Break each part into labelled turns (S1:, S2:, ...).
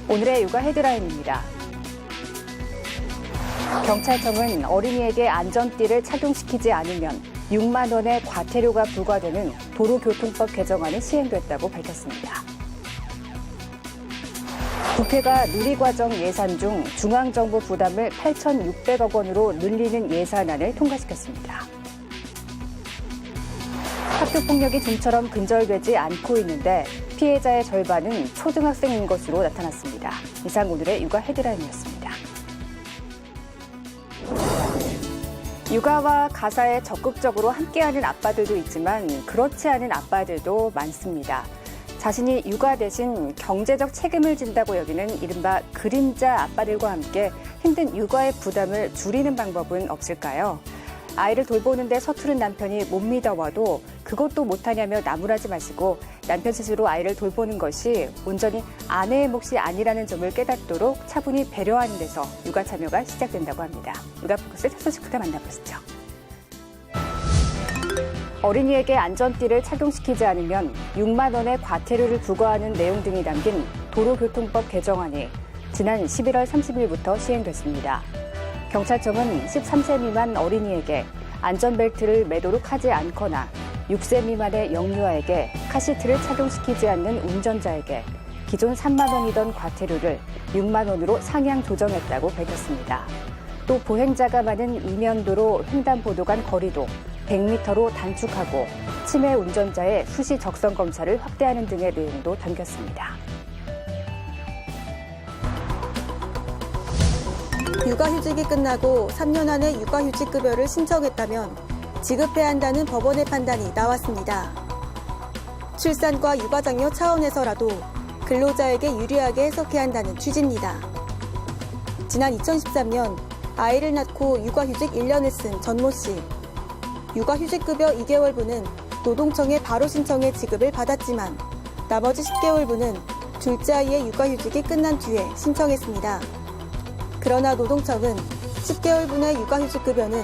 S1: 오늘의 육아 헤드라인입니다. 경찰청은 어린이에게 안전띠를 착용시키지 않으면 6만 원의 과태료가 부과되는 도로교통법 개정안이 시행됐다고 밝혔습니다. 국회가 누리과정 예산 중 중앙정부 부담을 8,600억 원으로 늘리는 예산안을 통과시켰습니다. 학교폭력이 좀처럼 근절되지 않고 있는데 피해자의 절반은 초등학생인 것으로 나타났습니다. 이상 오늘의 육아 헤드라인이었습니다. 육아와 가사에 적극적으로 함께하는 아빠들도 있지만 그렇지 않은 아빠들도 많습니다. 자신이 육아 대신 경제적 책임을 진다고 여기는 이른바 그림자 아빠들과 함께 힘든 육아의 부담을 줄이는 방법은 없을까요? 아이를 돌보는데 서투른 남편이 못 믿어와도 그것도 못하냐며 나무라지 마시고 남편 스스로 아이를 돌보는 것이 온전히 아내의 몫이 아니라는 점을 깨닫도록 차분히 배려하는 데서 육아 참여가 시작된다고 합니다. 육아 포커스 첫 소식부터 만나보시죠. 어린이에게 안전띠를 착용시키지 않으면 6만 원의 과태료를 부과하는 내용 등이 담긴 도로교통법 개정안이 지난 11월 30일부터 시행됐습니다. 경찰청은 13세 미만 어린이에게 안전벨트를 매도록 하지 않거나 6세 미만의 영유아에게 카시트를 착용시키지 않는 운전자에게 기존 3만 원이던 과태료를 6만 원으로 상향 조정했다고 밝혔습니다. 또 보행자가 많은 이면도로 횡단보도 간 거리도 100m로 단축하고 치매 운전자의 수시 적성 검사를 확대하는 등의 내용도 담겼습니다.
S2: 육아휴직이 끝나고 3년 안에 육아휴직급여를 신청했다면 지급해야 한다는 법원의 판단이 나왔습니다. 출산과 육아장려 차원에서라도 근로자에게 유리하게 해석해야 한다는 취지입니다. 지난 2013년 아이를 낳고 육아휴직 1년을 쓴 전모 씨. 육아휴직급여 2개월분은 노동청에 바로 신청해 지급을 받았지만 나머지 10개월분은 둘째 아이의 육아휴직이 끝난 뒤에 신청했습니다. 그러나 노동청은 10개월분의 육아휴직급여는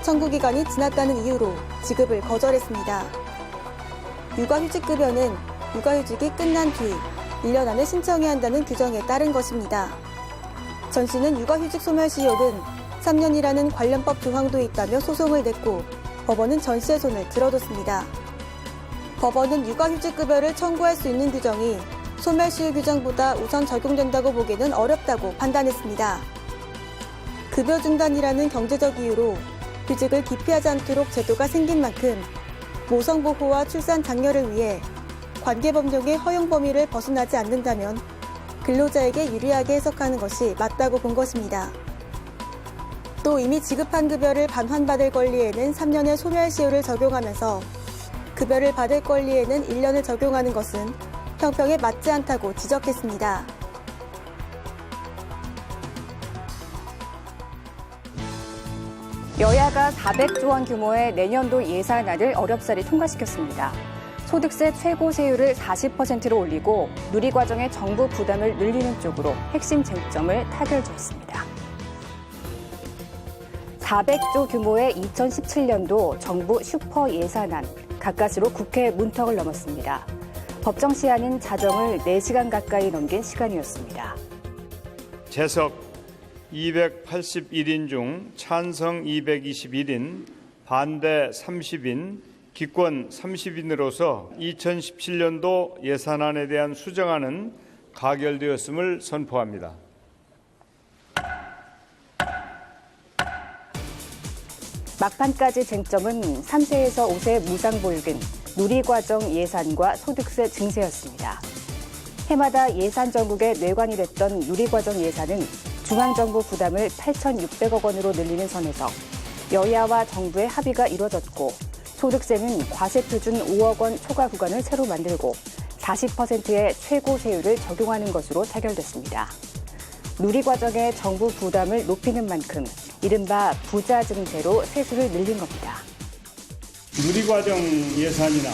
S2: 청구기간이 지났다는 이유로 지급을 거절했습니다. 육아휴직급여는 육아휴직이 끝난 뒤 1년 안에 신청해야 한다는 규정에 따른 것입니다. 전 씨는 육아휴직 소멸시효는 3년이라는 관련법 조항도 있다며 소송을 냈고 법원은 전 씨의 손을 들어줬습니다. 법원은 육아휴직급여를 청구할 수 있는 규정이 소멸시효 규정보다 우선 적용된다고 보기는 어렵다고 판단했습니다. 급여 중단이라는 경제적 이유로 휴직을 기피하지 않도록 제도가 생긴 만큼 모성보호와 출산 장려를 위해 관계법령의 허용 범위를 벗어나지 않는다면 근로자에게 유리하게 해석하는 것이 맞다고 본 것입니다. 또 이미 지급한 급여를 반환받을 권리에는 3년의 소멸시효를 적용하면서 급여를 받을 권리에는 1년을 적용하는 것은 형평에 맞지 않다고 지적했습니다.
S1: 여야가 400조 원 규모의 내년도 예산안을 어렵사리 통과시켰습니다. 소득세 최고세율을 40%로 올리고 누리과정의 정부 부담을 늘리는 쪽으로 핵심 쟁점을 타결줬습니다. 400조 규모의 2017년도 정부 슈퍼 예산안, 가까스로 국회 문턱을 넘었습니다. 법정 시한인 자정을 4시간 가까이 넘긴 시간이었습니다.
S3: 재석 281인 중 찬성 221인, 반대 30인, 기권 30인으로서 2017년도 예산안에 대한 수정안은 가결되었음을 선포합니다.
S1: 막판까지 쟁점은 3세에서 5세 무상보육인 누리과정 예산과 소득세 증세였습니다. 해마다 예산 전국의 뇌관이 됐던 누리과정 예산은 중앙정부 부담을 8,600억 원으로 늘리는 선에서 여야와 정부의 합의가 이뤄졌고 소득세는 과세 표준 5억 원 초과 구간을 새로 만들고 40%의 최고 세율을 적용하는 것으로 타결됐습니다. 누리과정의 정부 부담을 높이는 만큼 이른바 부자 증세로 세수를 늘린 겁니다.
S3: 누리과정 예산이나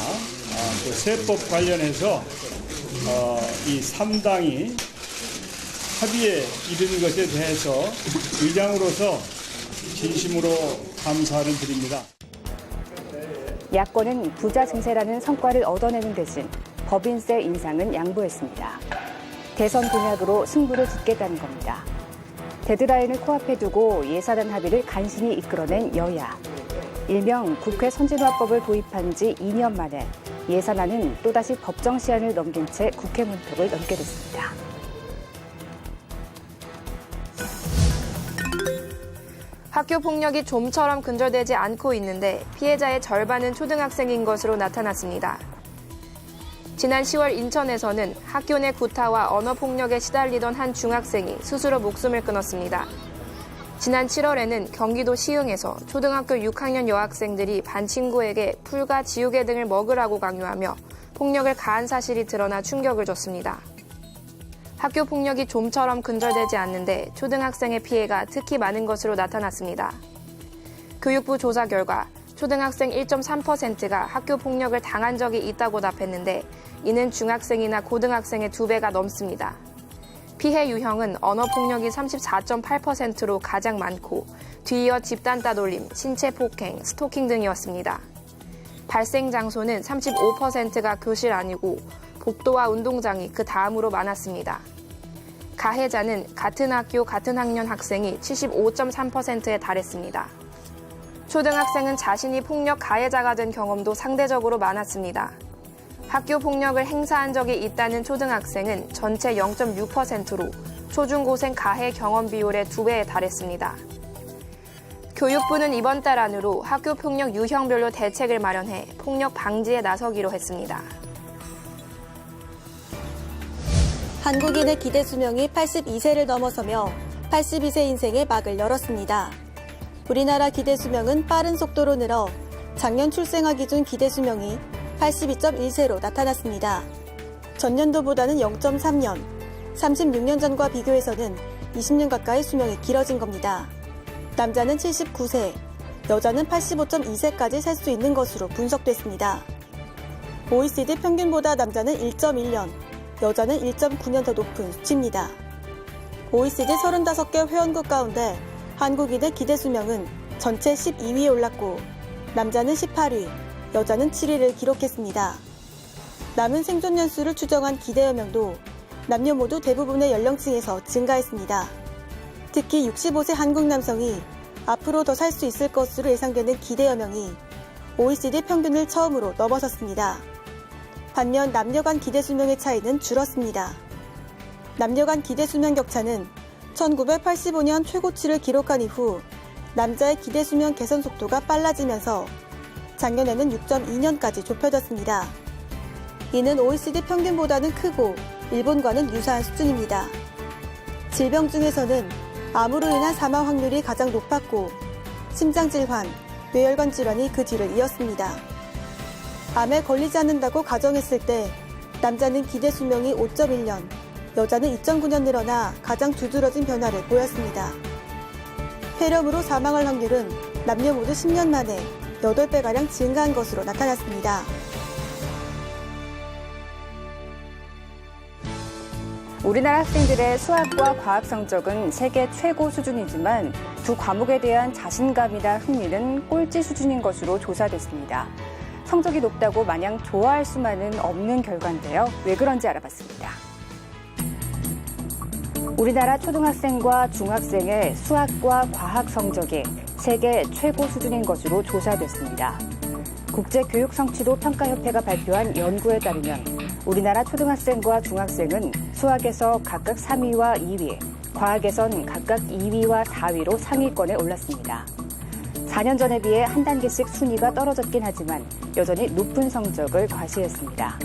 S3: 또 세법 관련해서 이 3당이 합의에 이르는 것에 대해서 의장으로서 진심으로 감사를 드립니다.
S1: 야권은 부자 증세라는 성과를 얻어내는 대신 법인세 인상은 양보했습니다. 대선 공약으로 승부를 짓겠다는 겁니다. 데드라인을 코앞에 두고 예산안 합의를 간신히 이끌어낸 여야. 일명 국회 선진화법을 도입한 지 2년 만에 예산안은 또다시 법정 시한을 넘긴 채 국회 문턱을 넘게 됐습니다.
S4: 학교 폭력이 좀처럼 근절되지 않고 있는데 피해자의 절반은 초등학생인 것으로 나타났습니다. 지난 10월 인천에서는 학교 내 구타와 언어 폭력에 시달리던 한 중학생이 스스로 목숨을 끊었습니다. 지난 7월에는 경기도 시흥에서 초등학교 6학년 여학생들이 반 친구에게 풀과 지우개 등을 먹으라고 강요하며 폭력을 가한 사실이 드러나 충격을 줬습니다. 학교 폭력이 좀처럼 근절되지 않는데 초등학생의 피해가 특히 많은 것으로 나타났습니다. 교육부 조사 결과 초등학생 1.3%가 학교 폭력을 당한 적이 있다고 답했는데 이는 중학생이나 고등학생의 2배가 넘습니다. 피해 유형은 언어 폭력이 34.8%로 가장 많고 뒤이어 집단 따돌림, 신체 폭행, 스토킹 등이었습니다. 발생 장소는 35%가 교실 안이고 복도와 운동장이 그 다음으로 많았습니다. 가해자는 같은 학교 같은 학년 학생이 75.3%에 달했습니다. 초등학생은 자신이 폭력 가해자가 된 경험도 상대적으로 많았습니다. 학교 폭력을 행사한 적이 있다는 초등학생은 전체 0.6%로 초중고생 가해 경험 비율의 2배에 달했습니다. 교육부는 이번 달 안으로 학교 폭력 유형별로 대책을 마련해 폭력 방지에 나서기로 했습니다.
S2: 한국인의 기대 수명이 82세를 넘어서며 82세 인생의 막을 열었습니다. 우리나라 기대 수명은 빠른 속도로 늘어 작년 출생아 기준 기대 수명이 82.1세로 나타났습니다. 전년도보다는 0.3년, 36년 전과 비교해서는 20년 가까이 수명이 길어진 겁니다. 남자는 79세, 여자는 85.2세까지 살 수 있는 것으로 분석됐습니다. OECD 평균보다 남자는 1.1년, 여자는 1.9년 더 높은 수치입니다. OECD 35개 회원국 가운데 한국인의 기대 수명은 전체 12위에 올랐고 남자는 18위, 여자는 7위를 기록했습니다. 남은 생존 연수를 추정한 기대여명도 남녀 모두 대부분의 연령층에서 증가했습니다. 특히 65세 한국 남성이 앞으로 더 살 수 있을 것으로 예상되는 기대여명이 OECD 평균을 처음으로 넘어섰습니다. 반면 남녀 간 기대 수명의 차이는 줄었습니다. 남녀 간 기대 수명 격차는 1985년 최고치를 기록한 이후 남자의 기대 수명 개선 속도가 빨라지면서 작년에는 6.2년까지 좁혀졌습니다. 이는 OECD 평균보다는 크고 일본과는 유사한 수준입니다. 질병 중에서는 암으로 인한 사망 확률이 가장 높았고 심장질환, 뇌혈관 질환이 그 뒤를 이었습니다. 암에 걸리지 않는다고 가정했을 때 남자는 기대 수명이 5.1년, 여자는 2.9년 늘어나 가장 두드러진 변화를 보였습니다. 폐렴으로 사망할 확률은 남녀 모두 10년 만에 8배가량 증가한 것으로 나타났습니다.
S1: 우리나라 학생들의 수학과 과학 성적은 세계 최고 수준이지만 두 과목에 대한 자신감이나 흥미는 꼴찌 수준인 것으로 조사됐습니다. 성적이 높다고 마냥 좋아할 수만은 없는 결과인데요. 왜 그런지 알아봤습니다. 우리나라 초등학생과 중학생의 수학과 과학 성적이 세계 최고 수준인 것으로 조사됐습니다. 국제교육성취도평가협회가 발표한 연구에 따르면 우리나라 초등학생과 중학생은 수학에서 각각 3위와 2위, 과학에선 각각 2위와 4위로 상위권에 올랐습니다. 4년 전에 비해 한 단계씩 순위가 떨어졌긴 하지만 여전히 높은 성적을 과시했습니다.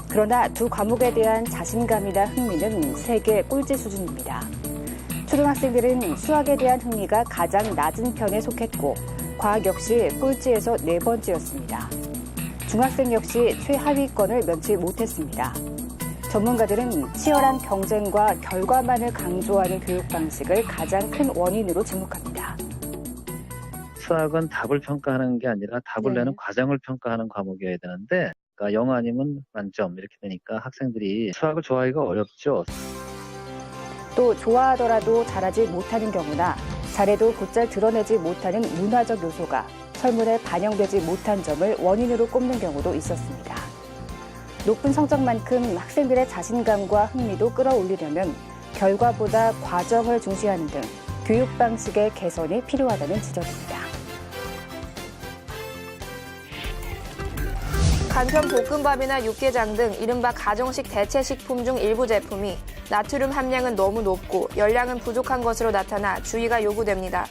S1: 그러나 두 과목에 대한 자신감이나 흥미는 세계 꼴찌 수준입니다. 초등학생들은 수학에 대한 흥미가 가장 낮은 편에 속했고 과학 역시 꼴찌에서 4번째였습니다. 중학생 역시 최하위권을 면치 못했습니다. 전문가들은 치열한 경쟁과 결과만을 강조하는 교육 방식을 가장 큰 원인으로 지목합니다.
S5: 수학은 답을 평가하는 게 아니라 답을 내는 과정을 평가하는 과목이어야 되는데 그러니까 0 아니면 만점 이렇게 되니까 학생들이 수학을 좋아하기가 어렵죠.
S1: 또 좋아하더라도 잘하지 못하는 경우나 잘해도 곧잘 드러내지 못하는 문화적 요소가 설문에 반영되지 못한 점을 원인으로 꼽는 경우도 있었습니다. 높은 성적만큼 학생들의 자신감과 흥미도 끌어올리려면 결과보다 과정을 중시하는 등 교육 방식의 개선이 필요하다는 지적입니다.
S4: 간편 볶음밥이나 육개장 등 이른바 가정식 대체식품 중 일부 제품이 나트륨 함량은 너무 높고 열량은 부족한 것으로 나타나 주의가 요구됩니다.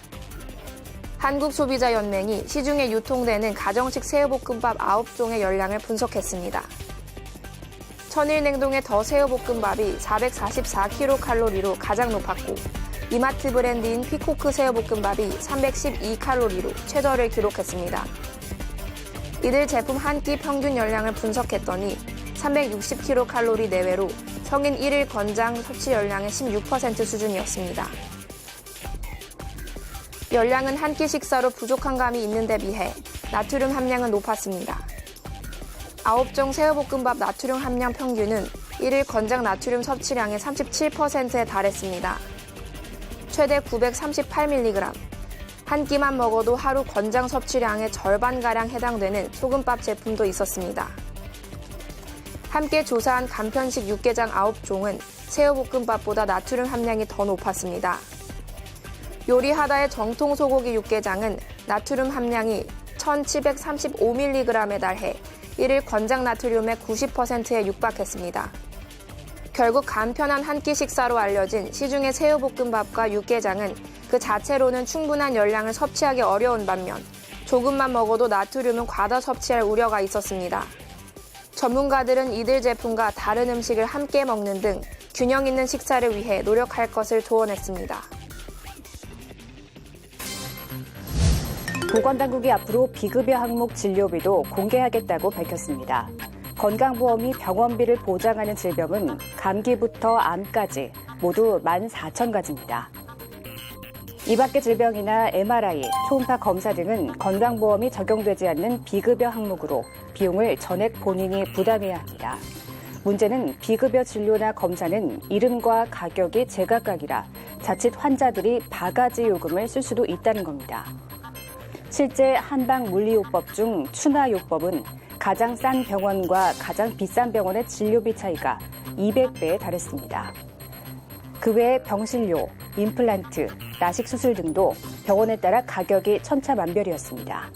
S4: 한국소비자연맹이 시중에 유통되는 가정식 새우볶음밥 9종의 열량을 분석했습니다. 천일냉동의 더 새우볶음밥이 444kcal로 가장 높았고 이마트 브랜드인 피코크 새우볶음밥이 312칼로리로 최저를 기록했습니다. 이들 제품 한 끼 평균 열량을 분석했더니 360kcal 내외로 성인 1일 권장 섭취 열량의 16% 수준이었습니다. 열량은 한 끼 식사로 부족한 감이 있는 데 비해 나트륨 함량은 높았습니다. 9종 새우볶음밥 나트륨 함량 평균은 1일 권장 나트륨 섭취량의 37%에 달했습니다. 최대 938mg, 한 끼만 먹어도 하루 권장 섭취량의 절반가량 해당되는 소금밥 제품도 있었습니다. 함께 조사한 간편식 육개장 9종은 새우볶음밥보다 나트륨 함량이 더 높았습니다. 요리하다의 정통 소고기 육개장은 나트륨 함량이 1735mg에 달해 1일 권장 나트륨의 90%에 육박했습니다. 결국 간편한 한 끼 식사로 알려진 시중의 새우볶음밥과 육개장은 그 자체로는 충분한 열량을 섭취하기 어려운 반면 조금만 먹어도 나트륨은 과다 섭취할 우려가 있었습니다. 전문가들은 이들 제품과 다른 음식을 함께 먹는 등 균형 있는 식사를 위해 노력할 것을 조언했습니다.
S1: 보건당국이 앞으로 비급여 항목 진료비도 공개하겠다고 밝혔습니다. 건강보험이 병원비를 보장하는 질병은 감기부터 암까지 모두 14,000가지입니다. 이 밖의 질병이나 MRI, 초음파 검사 등은 건강보험이 적용되지 않는 비급여 항목으로 비용을 전액 본인이 부담해야 합니다. 문제는 비급여 진료나 검사는 이름과 가격이 제각각이라 자칫 환자들이 바가지 요금을 쓸 수도 있다는 겁니다. 실제 한방물리요법 중 추나요법은 가장 싼 병원과 가장 비싼 병원의 진료비 차이가 200배에 달했습니다. 그 외에 병실료, 임플란트, 라식 수술 등도 병원에 따라 가격이 천차만별이었습니다.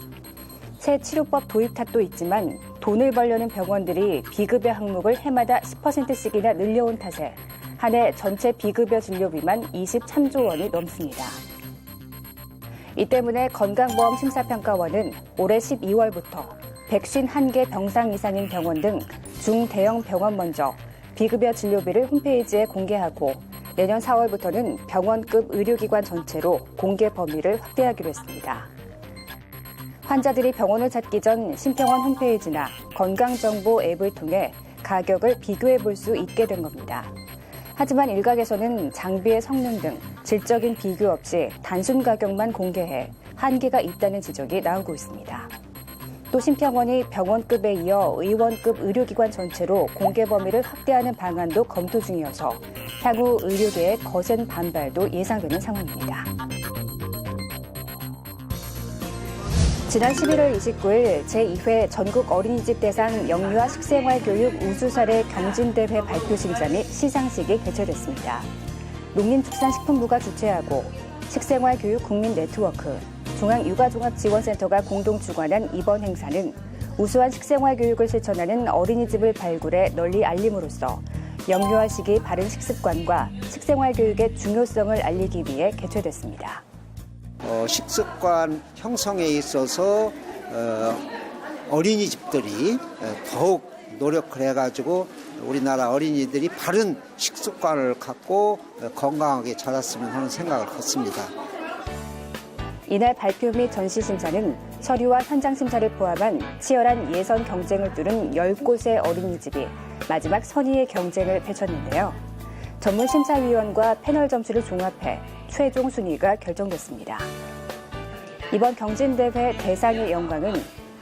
S1: 새 치료법 도입 탓도 있지만 돈을 벌려는 병원들이 비급여 항목을 해마다 10%씩이나 늘려온 탓에 한 해 전체 비급여 진료비만 23조 원이 넘습니다. 이 때문에 건강보험심사평가원은 올해 12월부터 151개 병상 이상인 병원 등 중대형 병원 먼저 비급여 진료비를 홈페이지에 공개하고 내년 4월부터는 병원급 의료기관 전체로 공개 범위를 확대하기로 했습니다. 환자들이 병원을 찾기 전 심평원 홈페이지나 건강정보 앱을 통해 가격을 비교해 볼 수 있게 된 겁니다. 하지만 일각에서는 장비의 성능 등 질적인 비교 없이 단순 가격만 공개해 한계가 있다는 지적이 나오고 있습니다. 또 심평원이 병원급에 이어 의원급 의료기관 전체로 공개 범위를 확대하는 방안도 검토 중이어서 향후 의료계의 거센 반발도 예상되는 상황입니다. 지난 11월 29일 제2회 전국 어린이집 대상 영유아 식생활 교육 우수 사례 경진대회 발표 심사 및 시상식이 개최됐습니다. 농림축산식품부가 주최하고 식생활 교육 국민 네트워크, 중앙육아종합지원센터가 공동 주관한 이번 행사는 우수한 식생활 교육을 실천하는 어린이집을 발굴해 널리 알림으로써 영유아 시기 바른 식습관과 식생활 교육의 중요성을 알리기 위해 개최됐습니다.
S6: 식습관 형성에 있어서 어린이집들이 더욱 노력을 해가지고 우리나라 어린이들이 바른 식습관을 갖고 건강하게 자랐으면 하는 생각을 갖습니다.
S1: 이날 발표 및 전시 심사는 서류와 현장 심사를 포함한 치열한 예선 경쟁을 뚫은 10곳의 어린이집이 마지막 선의의 경쟁을 펼쳤는데요. 전문 심사위원과 패널 점수를 종합해 최종 순위가 결정됐습니다. 이번 경진대회 대상의 영광은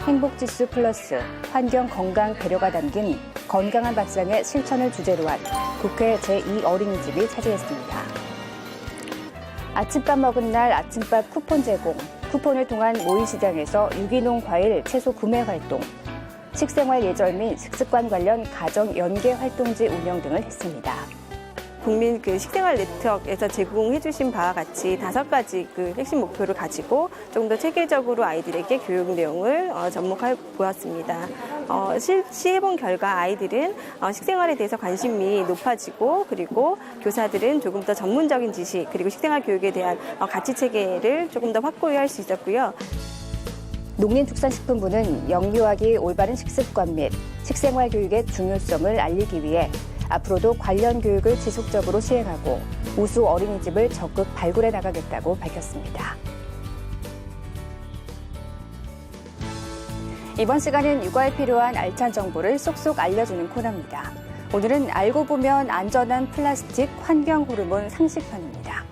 S1: 행복지수 플러스 환경 건강 배려가 담긴 건강한 밥상의 실천을 주제로 한 국회 제2 어린이집이 차지했습니다. 아침밥 먹은 날 아침밥 쿠폰 제공, 쿠폰을 통한 모의시장에서 유기농 과일, 채소 구매 활동, 식생활 예절 및 식습관 관련 가정 연계 활동지 운영 등을 했습니다.
S2: 국민 식생활 네트워크에서 제공해 주신 바와 같이 5가지 핵심 목표를 가지고 좀 더 체계적으로 아이들에게 교육 내용을 접목해 보았습니다. 시해본 결과 아이들은 식생활에 대해서 관심이 높아지고 그리고 교사들은 조금 더 전문적인 지식 그리고 식생활 교육에 대한 가치 체계를 조금 더 확고히 할 수 있었고요.
S1: 농림축산식품부는 영유아기 올바른 식습관 및 식생활 교육의 중요성을 알리기 위해 앞으로도 관련 교육을 지속적으로 시행하고 우수 어린이집을 적극 발굴해 나가겠다고 밝혔습니다. 이번 시간은 육아에 필요한 알찬 정보를 쏙쏙 알려주는 코너입니다. 오늘은 알고 보면 안전한 플라스틱 환경 호르몬 상식편입니다.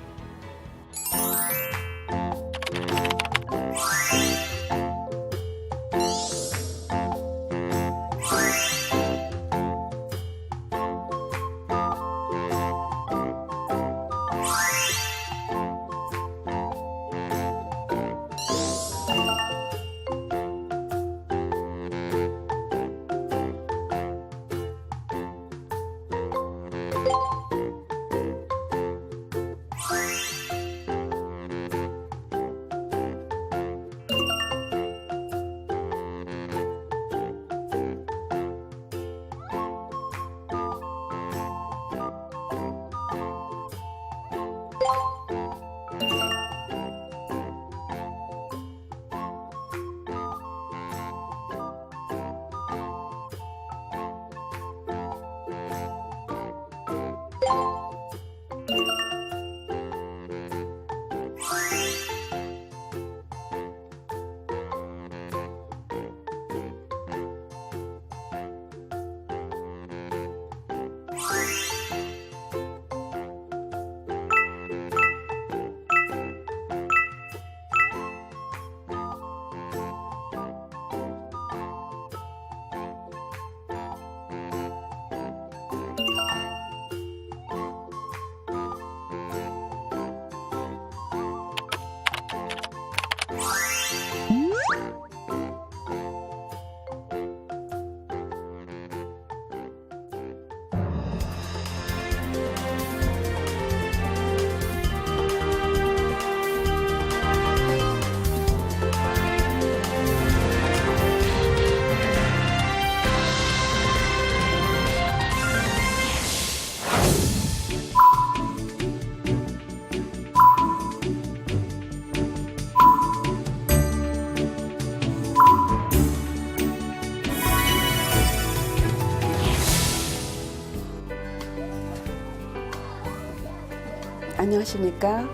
S7: 안녕하십니까.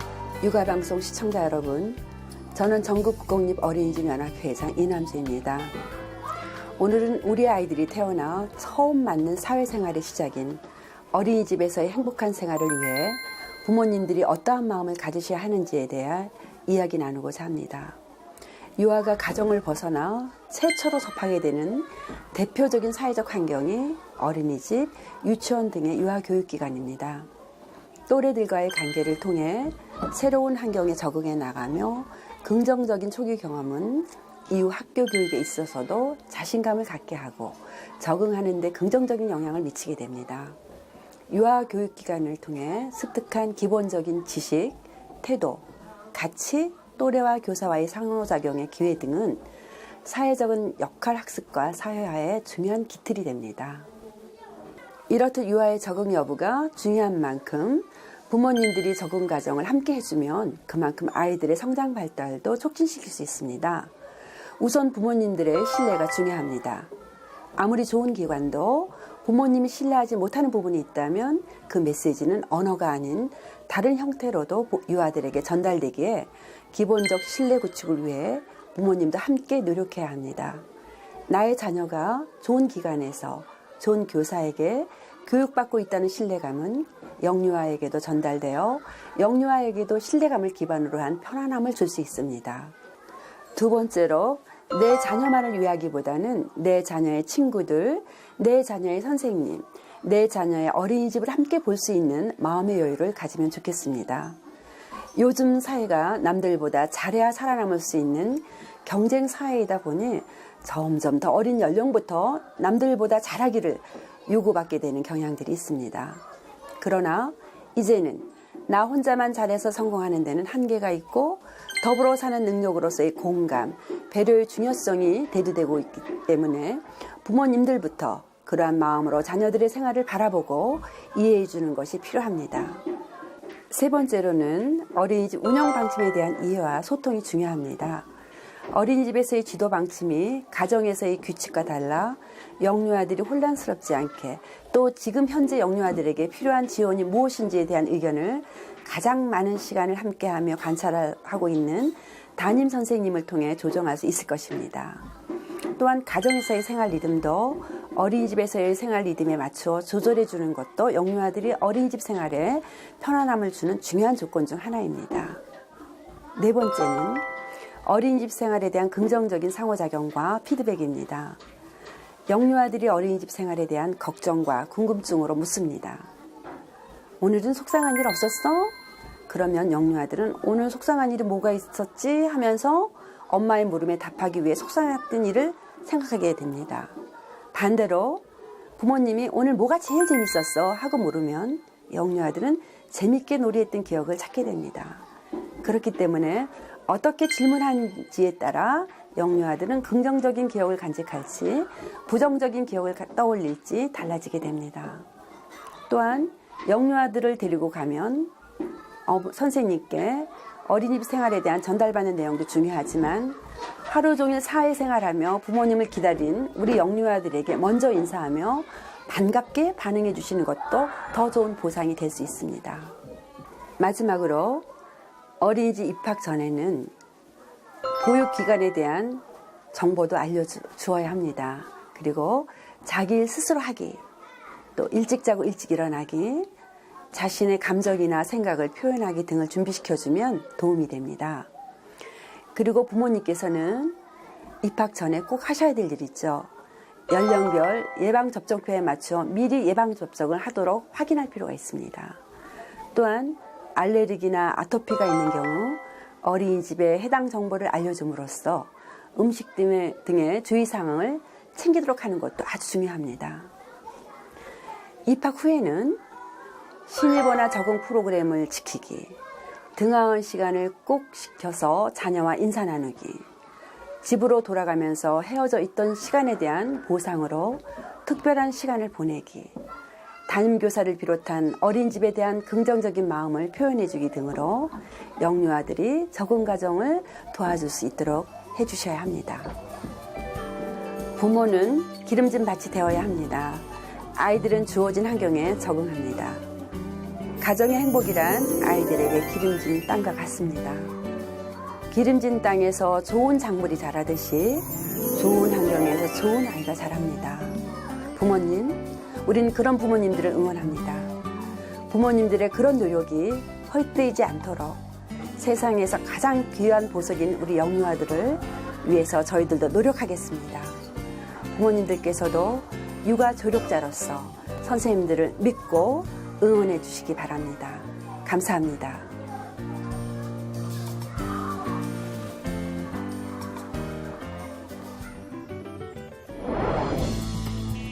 S7: 육아방송 시청자 여러분. 저는 전국국공립어린이집연합회장 이남주입니다. 오늘은 우리 아이들이 태어나 처음 맞는 사회생활의 시작인 어린이집에서의 행복한 생활을 위해 부모님들이 어떠한 마음을 가지셔야 하는지에 대해 이야기 나누고자 합니다. 유아가 가정을 벗어나 최초로 접하게 되는 대표적인 사회적 환경이 어린이집, 유치원 등의 유아교육기관입니다. 또래들과의 관계를 통해 새로운 환경에 적응해 나가며 긍정적인 초기 경험은 이후 학교 교육에 있어서도 자신감을 갖게 하고 적응하는 데 긍정적인 영향을 미치게 됩니다. 유아교육기관을 통해 습득한 기본적인 지식, 태도, 가치, 또래와 교사와의 상호작용의 기회 등은 사회적인 역할 학습과 사회화의 중요한 기틀이 됩니다. 이렇듯 유아의 적응 여부가 중요한 만큼 부모님들이 적응 과정을 함께 해주면 그만큼 아이들의 성장 발달도 촉진시킬 수 있습니다. 우선 부모님들의 신뢰가 중요합니다. 아무리 좋은 기관도 부모님이 신뢰하지 못하는 부분이 있다면 그 메시지는 언어가 아닌 다른 형태로도 유아들에게 전달되기에 기본적 신뢰 구축을 위해 부모님도 함께 노력해야 합니다. 나의 자녀가 좋은 기관에서 좋은 교사에게 교육받고 있다는 신뢰감은 영유아에게도 전달되어 영유아에게도 신뢰감을 기반으로 한 편안함을 줄 수 있습니다. 두 번째로 내 자녀만을 위하기보다는 내 자녀의 친구들, 내 자녀의 선생님, 내 자녀의 어린이집을 함께 볼 수 있는 마음의 여유를 가지면 좋겠습니다. 요즘 사회가 남들보다 잘해야 살아남을 수 있는 경쟁 사회이다 보니 점점 더 어린 연령부터 남들보다 잘하기를 요구받게 되는 경향들이 있습니다. 그러나 이제는 나 혼자만 잘해서 성공하는 데는 한계가 있고 더불어 사는 능력으로서의 공감, 배려의 중요성이 대두되고 있기 때문에 부모님들부터 그러한 마음으로 자녀들의 생활을 바라보고 이해해 주는 것이 필요합니다. 세 번째로는 어린이집 운영 방침에 대한 이해와 소통이 중요합니다. 어린이집에서의 지도 방침이 가정에서의 규칙과 달라 영유아들이 혼란스럽지 않게 또 지금 현재 영유아들에게 필요한 지원이 무엇인지에 대한 의견을 가장 많은 시간을 함께하며 관찰하고 있는 담임 선생님을 통해 조정할 수 있을 것입니다. 또한 가정에서의 생활 리듬도 어린이집에서의 생활 리듬에 맞추어 조절해 주는 것도 영유아들이 어린이집 생활에 편안함을 주는 중요한 조건 중 하나입니다. 네 번째는 어린이집 생활에 대한 긍정적인 상호작용과 피드백입니다. 영유아들이 어린이집 생활에 대한 걱정과 궁금증으로 묻습니다. 오늘은 속상한 일 없었어? 그러면 영유아들은 오늘 속상한 일이 뭐가 있었지? 하면서 엄마의 물음에 답하기 위해 속상했던 일을 생각하게 됩니다. 반대로 부모님이 오늘 뭐가 제일 재밌었어? 하고 물으면 영유아들은 재밌게 놀이했던 기억을 찾게 됩니다. 그렇기 때문에 어떻게 질문하는지에 따라 영유아들은 긍정적인 기억을 간직할지 부정적인 기억을 떠올릴지 달라지게 됩니다. 또한 영유아들을 데리고 가면 선생님께 어린이집 생활에 대한 전달받는 내용도 중요하지만 하루 종일 사회생활하며 부모님을 기다린 우리 영유아들에게 먼저 인사하며 반갑게 반응해 주시는 것도 더 좋은 보상이 될 수 있습니다. 마지막으로 어린이집 입학 전에는 보육기관에 대한 정보도 알려주어야 합니다. 그리고 자기 일 스스로 하기, 또 일찍 자고 일찍 일어나기, 자신의 감정이나 생각을 표현하기 등을 준비시켜주면 도움이 됩니다. 그리고 부모님께서는 입학 전에 꼭 하셔야 될 일이 있죠. 연령별 예방접종표에 맞춰 미리 예방접종을 하도록 확인할 필요가 있습니다. 또한 알레르기나 아토피가 있는 경우 어린이집에 해당 정보를 알려줌으로써 음식 등의 주의사항을 챙기도록 하는 것도 아주 중요합니다. 입학 후에는 신입원화 적응 프로그램을 지키기, 등하원 시간을 꼭 지켜서 자녀와 인사 나누기, 집으로 돌아가면서 헤어져 있던 시간에 대한 보상으로 특별한 시간을 보내기, 담임교사를 비롯한 어린이집에 대한 긍정적인 마음을 표현해주기 등으로 영유아들이 적응 과정을 도와줄 수 있도록 해주셔야 합니다. 부모는 기름진 밭이 되어야 합니다. 아이들은 주어진 환경에 적응합니다. 가정의 행복이란 아이들에게 기름진 땅과 같습니다. 기름진 땅에서 좋은 작물이 자라듯이 좋은 환경에서 좋은 아이가 자랍니다. 부모님, 우린 그런 부모님들을 응원합니다. 부모님들의 그런 노력이 헛되지 않도록 세상에서 가장 귀한 보석인 우리 영유아들을 위해서 저희들도 노력하겠습니다. 부모님들께서도 육아 조력자로서 선생님들을 믿고 응원해 주시기 바랍니다. 감사합니다.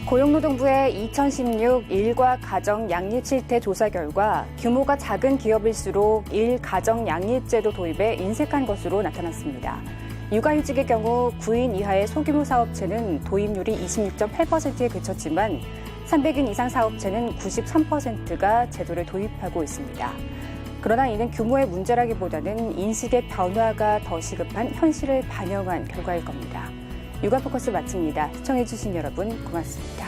S1: 고용노동부의 2016 일과 가정 양립 실태 조사 결과 규모가 작은 기업일수록 일가정 양립제도 도입에 인색한 것으로 나타났습니다. 육아휴직의 경우 9인 이하의 소규모 사업체는 도입률이 26.8%에 그쳤지만 300인 이상 사업체는 93%가 제도를 도입하고 있습니다. 그러나 이는 규모의 문제라기보다는 인식의 변화가 더 시급한 현실을 반영한 결과일 겁니다. 육아포커스 마칩니다. 시청해주신 여러분 고맙습니다.